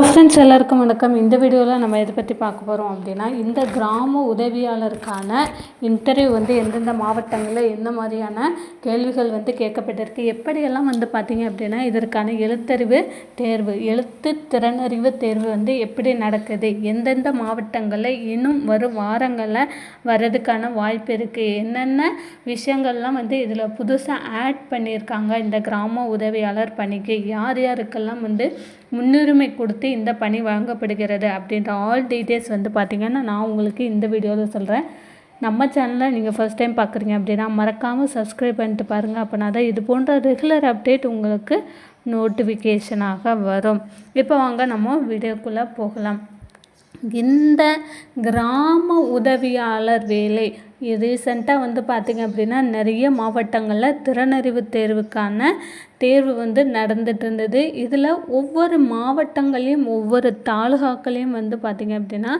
Friends எல்லாருக்கும் வணக்கம். இந்த வீடியோவில் நம்ம எதை பற்றி பார்க்க போகிறோம் அப்படின்னா, இந்த கிராம உதவியாளருக்கான இன்டர்வியூ எந்தெந்த மாவட்டங்களில் என்ன மாதிரியான கேள்விகள் கேட்கப்பட்டிருக்கு, எப்படியெல்லாம் பார்த்திங்க அப்படின்னா இதற்கான எழுத்து திறனறிவு தேர்வு எப்படி நடக்குது, எந்தெந்த மாவட்டங்களில் இன்னும் வரும் வாரங்களில் வர்றதுக்கான வாய்ப்பு இருக்குது, என்னென்ன விஷயங்கள்லாம் இதில் புதுசாக ஆட் பண்ணியிருக்காங்க, இந்த கிராம உதவியாளர் பணிக்கு யார் யாருக்கெல்லாம் முன்னுரிமை கொடுத்து இந்த பணி வழங்கப்படுகிறது அப்படின்ற ஆல் டீட்டெயில்ஸ் பார்த்திங்கன்னா நான் உங்களுக்கு இந்த வீடியோவில் சொல்கிறேன். நம்ம சேனலை நீங்கள் ஃபஸ்ட் டைம் பார்க்குறீங்க அப்படின்னா மறக்காமல் சப்ஸ்கிரைப் பண்ணிட்டு பாருங்கள். அப்படின்னா தான் இது போன்ற ரெகுலர் அப்டேட் உங்களுக்கு நோட்டிஃபிகேஷனாக வரும். இப்போ வாங்க நம்ம வீடியோக்குள்ளே போகலாம். இந்த கிராம உதவியாளர் வேலை ரீசெண்டாக பார்த்திங்க அப்படின்னா நிறைய மாவட்டங்களில் திறனறிவு தேர்வுக்கான தேர்வு நடந்துட்டு இருந்தது. இதில் ஒவ்வொரு மாவட்டங்களையும் ஒவ்வொரு தாலுகாக்களையும் பார்த்திங்க அப்படின்னா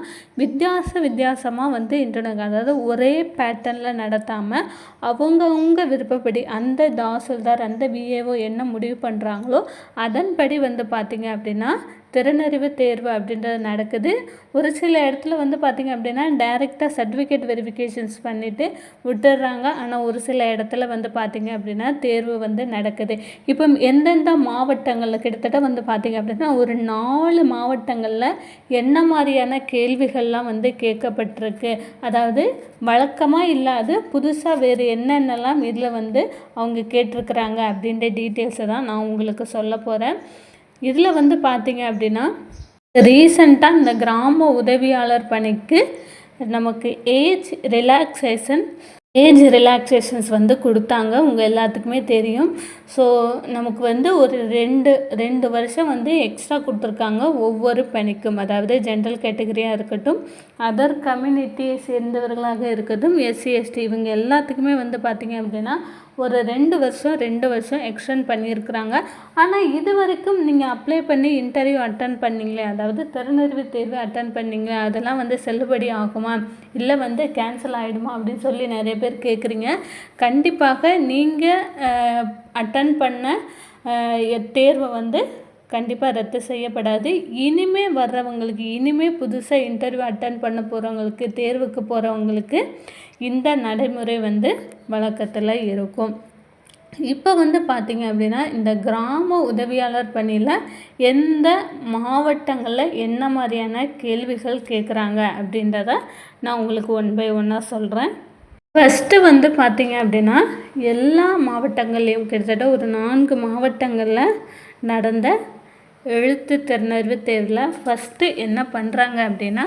வித்தியாசமாக இன்டர்நெட், அதாவது ஒரே பேட்டர்னில் நடத்தாமல் அவங்கவுங்க விருப்பப்படி அந்த தாசில்தார் அந்த விஏஓ என்ன முடிவு பண்ணுறாங்களோ அதன்படி பார்த்திங்க அப்படின்னா திறனறிவு தேர்வு அப்படின்றது நடக்குது. ஒரு சில இடத்துல பார்த்திங்க அப்படின்னா டைரெக்டாக சர்டிஃபிகேட் வெரிஃபிகேஷன்ஸ் பண்ணிவிட்டு விட்டுடுறாங்க. ஆனால் ஒரு சில இடத்துல பார்த்திங்க அப்படின்னா தேர்வு நடக்குது. இப்போ எந்தெந்த மாவட்டங்களில் கிட்டத்தட்ட பார்த்திங்க அப்படின்னா ஒரு 4 மாவட்டங்களில் என்ன மாதிரியான கேள்விகள்லாம் கேட்கப்பட்டிருக்கு, அதாவது வழக்கமாக இல்லாது புதுசாக வேறு என்னென்னலாம் இதில் அவங்க கேட்டிருக்கிறாங்க அப்படின்ற டீட்டெயில்ஸை தான் நான் உங்களுக்கு சொல்ல போகிறேன். இதில் பார்த்திங்க அப்படின்னா ரீசண்டாக இந்த கிராம உதவியாளர் பணிக்கு நமக்கு ஏஜ் ரிலாக்ஸேஷன்ஸ் கொடுத்தாங்க. உங்கள் எல்லாத்துக்குமே தெரியும். ஸோ நமக்கு ஒரு ரெண்டு வருஷம் எக்ஸ்ட்ரா கொடுத்துருக்காங்க ஒவ்வொரு பணிக்கும். அதாவது ஜென்ரல் கேட்டகரியாக இருக்கட்டும், அதர் கம்யூனிட்டியை சேர்ந்தவர்களாக இருக்கட்டும், எஸ்சி எஸ்டி இவங்க எல்லாத்துக்குமே பார்த்திங்க அப்படின்னா ஒரு 2 வருஷம் எக்ஸ்டெண்ட் பண்ணியிருக்கிறாங்க. ஆனால் இது வரைக்கும் நீங்கள் அப்ளை பண்ணி இன்டர்வியூ அட்டன் பண்ணிங்களே, அதாவது திறனறிவு தேர்வு அட்டன் பண்ணிங்களே, அதெல்லாம் செல்லுபடி ஆகுமா இல்லை கேன்சல் ஆகிடுமா அப்படின்னு சொல்லி நிறைய பேர் கேட்குறீங்க. கண்டிப்பாக நீங்கள் அட்டன் பண்ண தேர்வை கண்டிப்பாக ரத்து செய்யப்படாது. இனிமேல் வர்றவங்களுக்கு, இனிமேல் புதுசாக இன்டர்வியூ அட்டன் பண்ண போகிறவங்களுக்கு, தேர்வுக்கு போகிறவங்களுக்கு இந்த நடைமுறை வழக்கத்தில் இருக்கும். இப்போ பார்த்திங்க அப்படின்னா இந்த கிராம உதவியாளர் பணியில் எந்த மாவட்டங்களில் என்ன மாதிரியான கேள்விகள் கேட்குறாங்க அப்படின்றத நான் உங்களுக்கு 1 by 1 சொல்கிறேன். ஃபஸ்ட்டு பார்த்திங்க அப்படின்னா எல்லா மாவட்டங்கள்லேயும் கிட்டத்தட்ட ஒரு 4 மாவட்டங்களில் நடந்த எழுத்து திறனறிவு தேர்வில் ஃபஸ்ட்டு என்ன பண்ணுறாங்க அப்படின்னா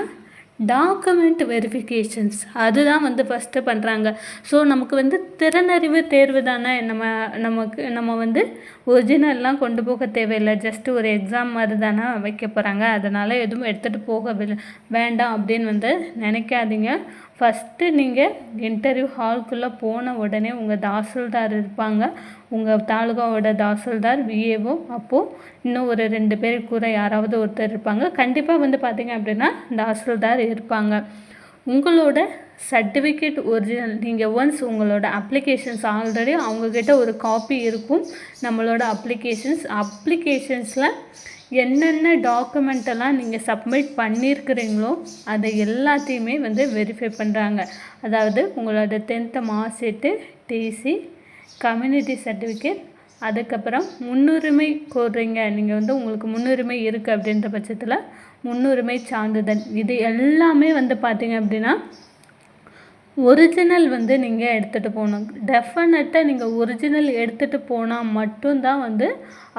டாக்குமெண்ட் வெரிஃபிகேஷன்ஸ் அதுதான் ஃபஸ்ட்டு பண்ணுறாங்க. ஸோ நமக்கு திறனறிவு தேர்வு தானே, நம்ம ஒரிஜினல்லாம் கொண்டு போக தேவையில்லை, ஜஸ்ட்டு ஒரு எக்ஸாம் மாதிரி தானே வைக்க போகிறாங்க, அதனால் எதுவும் எடுத்துகிட்டு போக வேண்டாம் அப்படின்னு நினைக்காதீங்க. ஃபஸ்ட்டு நீங்கள் இன்டர்வியூ ஹால்குள்ளே போன உடனே உங்கள் தாசில்தார் இருப்பாங்க, உங்கள் தாலுகாவோட தாசில்தார், விஏஓ, அப்போது இன்னும் ஒரு 2 பேர் கூட யாராவது ஒருத்தர் இருப்பாங்க. கண்டிப்பாக பார்த்திங்க அப்படின்னா தாசில்தார் இருப்பாங்க. உங்களோட சர்டிஃபிகேட் ஒரிஜினல், நீங்கள் ஒன்ஸ் உங்களோட அப்ளிகேஷன்ஸ் ஆல்ரெடி அவங்கக்கிட்ட ஒரு காப்பி இருக்கும். நம்மளோட அப்ளிகேஷன்ஸில் என்னென்ன டாக்குமெண்ட்டெல்லாம் நீங்கள் சப்மிட் பண்ணியிருக்கிறீங்களோ அதை எல்லாத்தையுமே வெரிஃபை பண்ணுறாங்க. அதாவது உங்களோட 10th mark sheet, TC, community certificate, அதுக்கப்புறம் முன்னுரிமை கோருறீங்க, நீங்கள் உங்களுக்கு முன்னுரிமை இருக்குது அப்படின்ற பட்சத்தில் முன்னுரிமை சான்றிதழ், இது எல்லாமே பார்த்திங்க அப்படின்னா ஒரிஜினல் நீங்கள் எடுத்துகிட்டு போகணும். டெஃபினட்டாக நீங்கள் ஒரிஜினல் எடுத்துகிட்டு போனால் மட்டும்தான்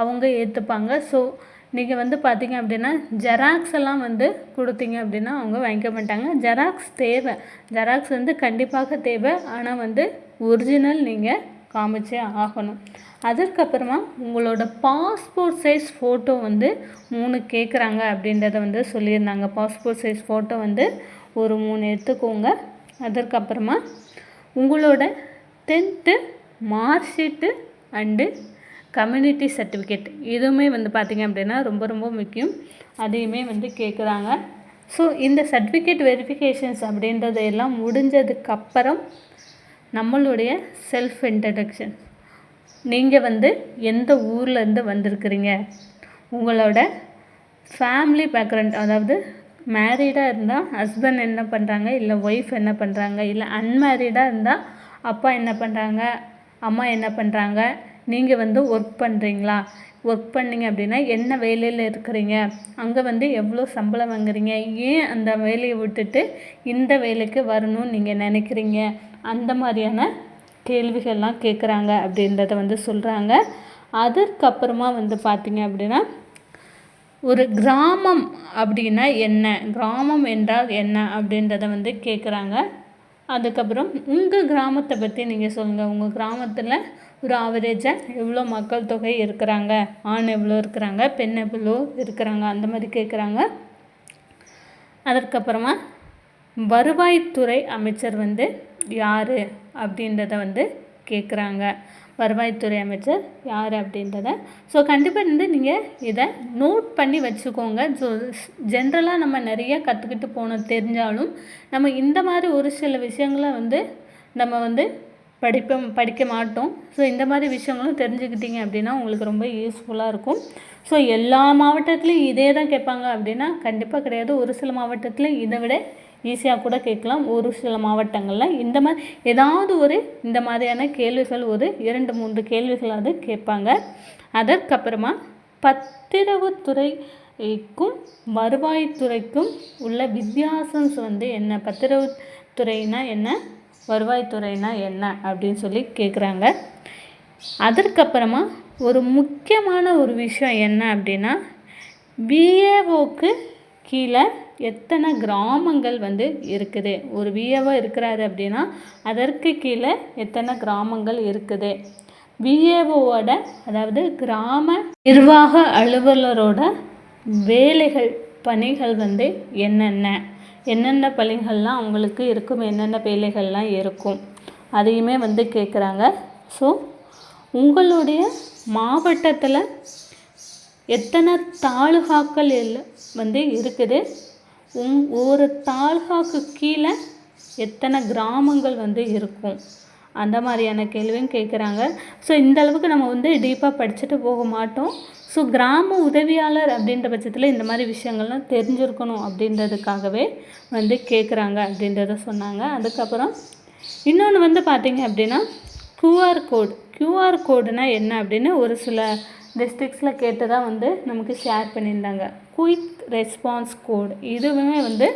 அவங்க ஏற்றுப்பாங்க. ஸோ நீங்கள் பார்த்திங்க அப்படின்னா ஜெராக்ஸ் எல்லாம் கொடுத்தீங்க அப்படின்னா அவங்க வாங்கிக்க மாட்டாங்க. ஜெராக்ஸ் தேவை, ஜெராக்ஸ் கண்டிப்பாக தேவை. ஆனால் ஒரிஜினல் நீங்கள் காமிச்சே ஆகணும். அதுக்கப்புறமா உங்களோட பாஸ்போர்ட் சைஸ் ஃபோட்டோ 3 கேட்குறாங்க அப்படின்றத சொல்லியிருந்தாங்க. பாஸ்போர்ட் சைஸ் ஃபோட்டோ ஒரு 3 எடுத்துக்கோங்க. அதற்கப்புறமா உங்களோட 10th mark sheet and community certificate இதுவுமே பார்த்திங்க அப்படின்னா ரொம்ப முக்கியம். அதையுமே கேட்குறாங்க. ஸோ இந்த சர்டிஃபிகேட் வெரிஃபிகேஷன்ஸ் அப்படின்றது எல்லாம் முடிஞ்சதுக்கப்புறம் நம்மளுடைய செல்ஃப் இன்ட்ரடக்ஷன், நீங்கள் எந்த ஊர்லேருந்து வந்திருக்கிறீங்க, உங்களோட ஃபேமிலி பேக்ரவுண்ட், அதாவது மேரீடாக இருந்தால் ஹஸ்பண்ட் என்ன பண்ணுறாங்க, இல்லை ஒய்ஃப் என்ன பண்ணுறாங்க, இல்லை அன்மேரீடாக இருந்தால் அப்பா என்ன பண்ணுறாங்க, அம்மா என்ன பண்ணுறாங்க, நீங்கள் வந்து ஒர்க் பண்ணுறீங்களா, ஒர்க் பண்ணிங்க அப்படின்னா என்ன வேலையில் இருக்கிறீங்க, அங்கே வந்து எவ்வளோ சம்பளம் வாங்குறீங்க, ஏன் அந்த வேலையை விட்டுட்டு இந்த வேலைக்கு வரணும்னு நீங்கள் நினைக்கிறீங்க, அந்த மாதிரியான கேள்விகள்லாம் கேட்குறாங்க அப்படின்றத வந்து சொல்கிறாங்க. அதுக்கப்புறமா வந்து பார்த்திங்க அப்படின்னா ஒரு கிராமம் அப்படின்னா என்ன, கிராமம் என்றால் என்ன அப்படின்றத வந்து கேட்குறாங்க. அதுக்கப்புறம் உங்கள் கிராமத்தை பற்றி நீங்கள் சொல்லுங்கள், உங்கள் கிராமத்தில் ஒரு ஆவரேஜாக எவ்வளோ மக்கள் தொகை இருக்கிறாங்க, ஆண் எவ்வளோ இருக்கிறாங்க, பெண் எவ்வளோ இருக்கிறாங்க, அந்த மாதிரி கேட்குறாங்க. அதற்கப்புறமா வருவாய்த்துறை அமைச்சர் வந்து யார் அப்படின்றத வந்து கேட்குறாங்க. வருவாய்த்துறை அமைச்சர் யார் அப்படின்றத ஸோ கண்டிப்பாக வந்து நீங்கள் இதை நோட் பண்ணி வச்சுக்கோங்க. ஸோ ஜென்ரலாக நம்ம நிறைய கற்றுக்கிட்டு போனோம் தெரிஞ்சாலும் நம்ம இந்த மாதிரி ஒரு சில விஷயங்களை வந்து நம்ம வந்து படிக்க மாட்டோம். ஸோ இந்த மாதிரி விஷயங்களும் தெரிஞ்சுக்கிட்டீங்க அப்படின்னா உங்களுக்கு ரொம்ப யூஸ்ஃபுல்லாக இருக்கும். ஸோ எல்லா மாவட்டத்துலேயும் இதே தான் கேட்பாங்க அப்படின்னா கண்டிப்பாக கிடையாது. ஒரு சில மாவட்டத்தில் இதை விட ஈஸியாக கூட கேட்கலாம். ஒரு சில மாவட்டங்களில் இந்த மாதிரி ஏதாவது ஒரு இந்த மாதிரியான கேள்விகள் ஒரு 2-3 கேள்விகளாவது கேட்பாங்க. அதற்கப்புறமா பத்திரவுத்துறைக்கும் வருவாய்த்துறைக்கும் உள்ள வித்தியாசம் வந்து என்ன, பத்திரவுத்துறைனா என்ன, வருவாய்த்துறைனா என்ன அப்படின்னு சொல்லி கேட்குறாங்க. அதற்கப்புறமா ஒரு முக்கியமான ஒரு விஷயம் என்ன அப்படின்னா விஏஓக்கு கீழே எத்தனை கிராமங்கள் வந்து இருக்குது, ஒரு விஏஓ இருக்கிறாரு அப்படின்னா அதற்கு கீழே எத்தனை கிராமங்கள் இருக்குது, விஏஓவோட அதாவது கிராம நிர்வாக அலுவலரோட வேலைகள் பணிகள் வந்து என்னென்ன பணிகள்லாம் அவங்களுக்கு இருக்கும், என்னென்ன வேலைகள்லாம் இருக்கும் அதையுமே வந்து கேட்குறாங்க. ஸோ உங்களுடைய மாவட்டத்தில் எத்தனை தாலுகாக்கள் வந்து இருக்குது, ஒரு தாலுகாக்கு கீழே எத்தனை கிராமங்கள் வந்து இருக்கும், அந்த மாதிரியான கேள்வியும் கேட்குறாங்க. ஸோ இந்த அளவுக்கு நம்ம வந்து டீப்பாக படிச்சுட்டு போக மாட்டோம். ஸோ கிராம உதவியாளர் அப்படின்ற பட்சத்தில் இந்த மாதிரி விஷயங்கள்லாம் தெரிஞ்சிருக்கணும் அப்படின்றதுக்காகவே வந்து கேட்குறாங்க அப்படின்றத சொன்னாங்க. அதுக்கப்புறம் இன்னொன்று வந்து பார்த்திங்க அப்படின்னா கியூஆர் கோடுனால் என்ன அப்படின்னு ஒரு சில டிஸ்ட்ரிக்ஸில் கேட்டு தான் வந்து நமக்கு ஷேர் பண்ணியிருந்தாங்க. குயிக் ரெஸ்பான்ஸ் கோடு இதுவுமே வந்து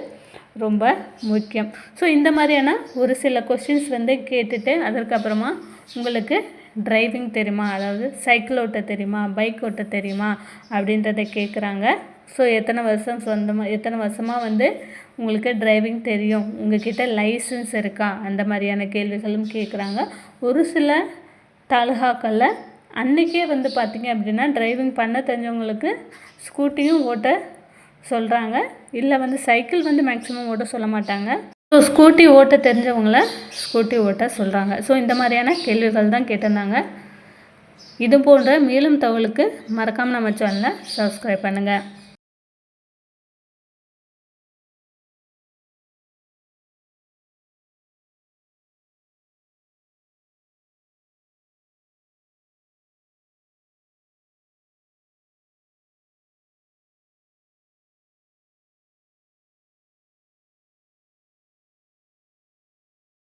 ரொம்ப முக்கியம். ஸோ இந்த மாதிரியான ஒரு சில கொஸ்டின்ஸ் வந்து கேட்டுட்டு அதற்கப்புறமா உங்களுக்கு டிரைவிங் தெரியுமா, அதாவது சைக்கிள் ஓட்ட தெரியுமா, பைக் ஓட்ட தெரியுமா அப்படின்றத கேட்குறாங்க. ஸோ எத்தனை வருஷமாக வந்து உங்களுக்கு டிரைவிங் தெரியும், உங்கள்கிட்ட லைசன்ஸ் இருக்கா, அந்த மாதிரியான கேள்விகளும் கேட்குறாங்க. ஒரு சில தாலுகாக்களில் அன்றைக்கே வந்து பார்த்திங்க அப்படின்னா டிரைவிங் பண்ண தெரிஞ்சவங்களுக்கு ஸ்கூட்டியும் ஓட்ட சொல்கிறாங்க, இல்லை வந்து சைக்கிள் வந்து மேக்ஸிமம் ஓட்ட சொல்ல மாட்டாங்க. ஸோ ஸ்கூட்டி ஓட்ட தெரிஞ்சவங்கள ஸ்கூட்டி ஓட்ட சொல்கிறாங்க. ஸோ இந்த மாதிரியான கேள்விகள் தான் கேட்டிருந்தாங்க. இது போன்ற மேலும் தகவலுக்கு மறக்காமல் நம்ம சேனலை சப்ஸ்கிரைப் பண்ணுங்கள்.